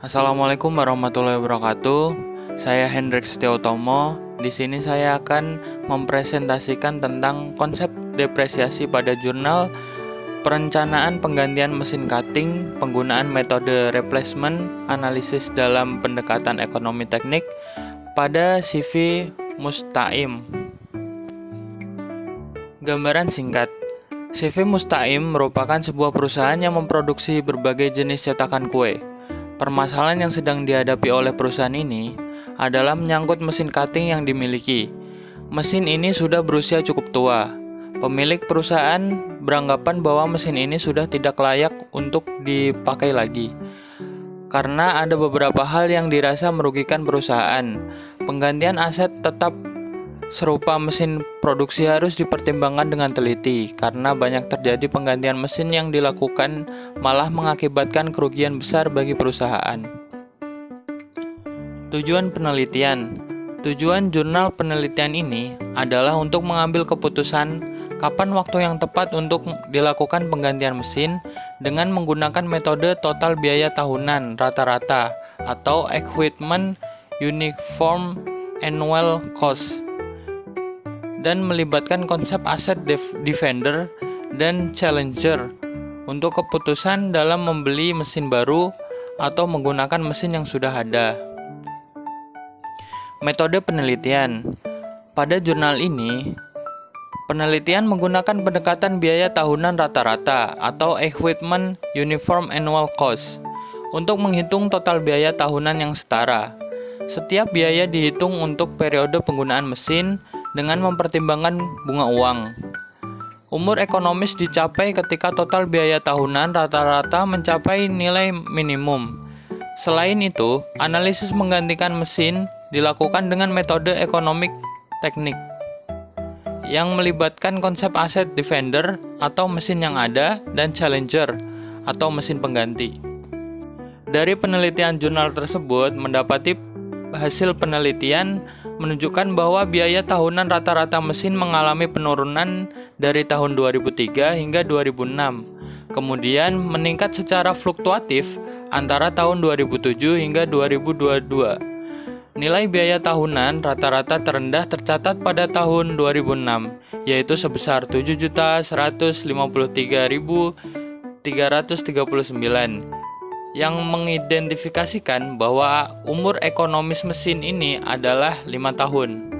Assalamualaikum warahmatullahi wabarakatuh. Saya Hendrik Setiautomo. Di sini saya akan mempresentasikan tentang konsep depresiasi pada jurnal perencanaan penggantian mesin cutting, penggunaan metode replacement analisis dalam pendekatan ekonomi teknik pada CV Musta'im. Gambaran singkat. CV Musta'im merupakan sebuah perusahaan yang memproduksi berbagai jenis cetakan kue. Permasalahan yang sedang dihadapi oleh perusahaan ini adalah menyangkut mesin cutting yang dimiliki. Mesin ini sudah berusia cukup tua. Pemilik perusahaan beranggapan bahwa mesin ini sudah tidak layak untuk dipakai lagi. Karena ada beberapa hal yang dirasa merugikan perusahaan. Penggantian aset tetap serupa mesin produksi harus dipertimbangkan dengan teliti, karena banyak terjadi penggantian mesin yang dilakukan malah mengakibatkan kerugian besar bagi perusahaan. Tujuan penelitian. Tujuan jurnal penelitian ini adalah untuk mengambil keputusan kapan waktu yang tepat untuk dilakukan penggantian mesin dengan menggunakan metode total biaya tahunan rata-rata atau Equipment Uniform Annual Cost, dan melibatkan konsep aset defender dan challenger untuk keputusan dalam membeli mesin baru atau menggunakan mesin yang sudah ada. Metode penelitian. Pada jurnal ini, penelitian menggunakan pendekatan biaya tahunan rata-rata atau Equipment Uniform Annual Cost untuk menghitung total biaya tahunan yang setara. Setiap biaya dihitung untuk periode penggunaan mesin dengan mempertimbangkan bunga uang. Umur ekonomis dicapai ketika total biaya tahunan rata-rata mencapai nilai minimum. Selain itu, analisis menggantikan mesin dilakukan dengan metode ekonomik teknik yang melibatkan konsep aset defender atau mesin yang ada dan challenger atau mesin pengganti. Dari penelitian jurnal tersebut mendapati hasil penelitian menunjukkan bahwa biaya tahunan rata-rata mesin mengalami penurunan dari tahun 2003 hingga 2006, kemudian meningkat secara fluktuatif antara tahun 2007 hingga 2022. Nilai biaya tahunan rata-rata terendah tercatat pada tahun 2006, yaitu sebesar 7.153.339, yang mengidentifikasikan bahwa umur ekonomis mesin ini adalah 5 tahun.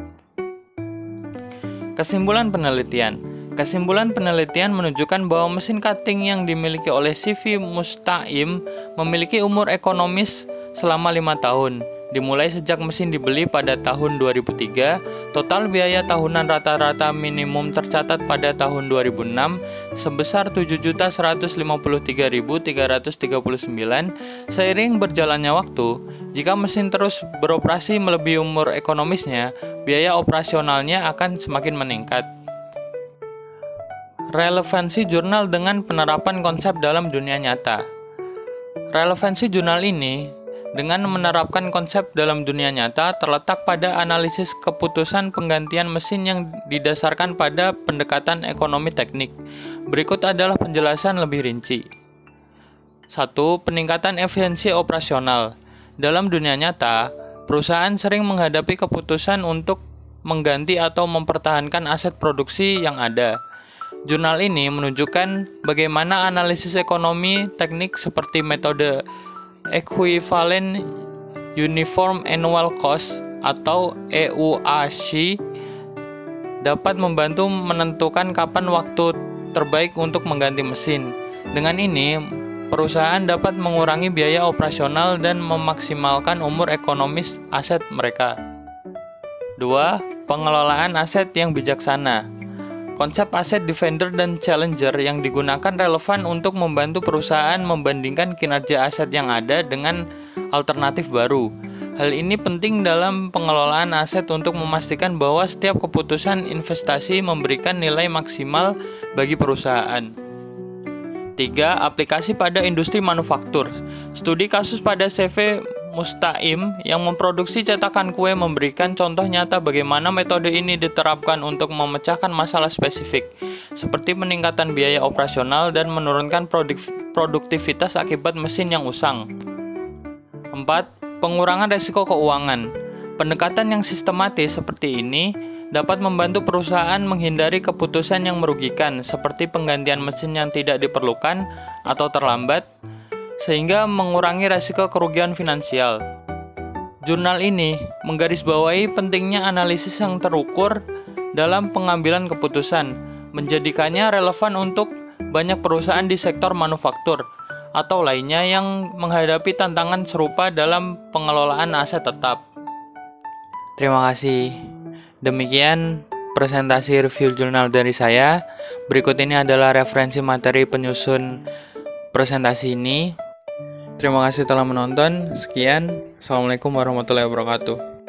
Kesimpulan penelitian. Kesimpulan penelitian menunjukkan bahwa mesin cutting yang dimiliki oleh CV Musta'im memiliki umur ekonomis selama 5 tahun. Dimulai sejak mesin dibeli pada tahun 2003, total biaya tahunan rata-rata minimum tercatat pada tahun 2006 sebesar 7.153.339. Seiring berjalannya waktu, jika mesin terus beroperasi melebihi umur ekonomisnya, biaya operasionalnya akan semakin meningkat. Relevansi jurnal dengan penerapan konsep dalam dunia nyata. Relevansi jurnal ini dengan menerapkan konsep dalam dunia nyata terletak pada analisis keputusan penggantian mesin yang didasarkan pada pendekatan ekonomi teknik. Berikut adalah penjelasan lebih rinci. 1. Peningkatan efisiensi operasional. Dalam dunia nyata, perusahaan sering menghadapi keputusan untuk mengganti atau mempertahankan aset produksi yang ada. Jurnal ini menunjukkan bagaimana analisis ekonomi teknik seperti metode Equivalent Uniform Annual Cost atau EUAC dapat membantu menentukan kapan waktu terbaik untuk mengganti mesin. Dengan ini, perusahaan dapat mengurangi biaya operasional dan memaksimalkan umur ekonomis aset mereka. 2. Pengelolaan aset yang bijaksana. Konsep aset defender dan challenger yang digunakan relevan untuk membantu perusahaan membandingkan kinerja aset yang ada dengan alternatif baru. Hal ini penting dalam pengelolaan aset untuk memastikan bahwa setiap keputusan investasi memberikan nilai maksimal bagi perusahaan. 3. Aplikasi pada industri manufaktur. Studi kasus pada CV Musta'im yang memproduksi cetakan kue memberikan contoh nyata bagaimana metode ini diterapkan untuk memecahkan masalah spesifik, seperti peningkatan biaya operasional dan menurunkan produktivitas akibat mesin yang usang. 4. Pengurangan resiko keuangan. Pendekatan yang sistematis seperti ini dapat membantu perusahaan menghindari keputusan yang merugikan seperti penggantian mesin yang tidak diperlukan atau terlambat, sehingga mengurangi resiko kerugian finansial. Jurnal ini menggarisbawahi pentingnya analisis yang terukur dalam pengambilan keputusan, menjadikannya relevan untuk banyak perusahaan di sektor manufaktur atau lainnya yang menghadapi tantangan serupa dalam pengelolaan aset tetap. Terima kasih. Demikian presentasi review jurnal dari saya. Berikut ini adalah referensi materi penyusun presentasi ini. Terima kasih telah menonton. Sekian. Assalamualaikum warahmatullahi wabarakatuh.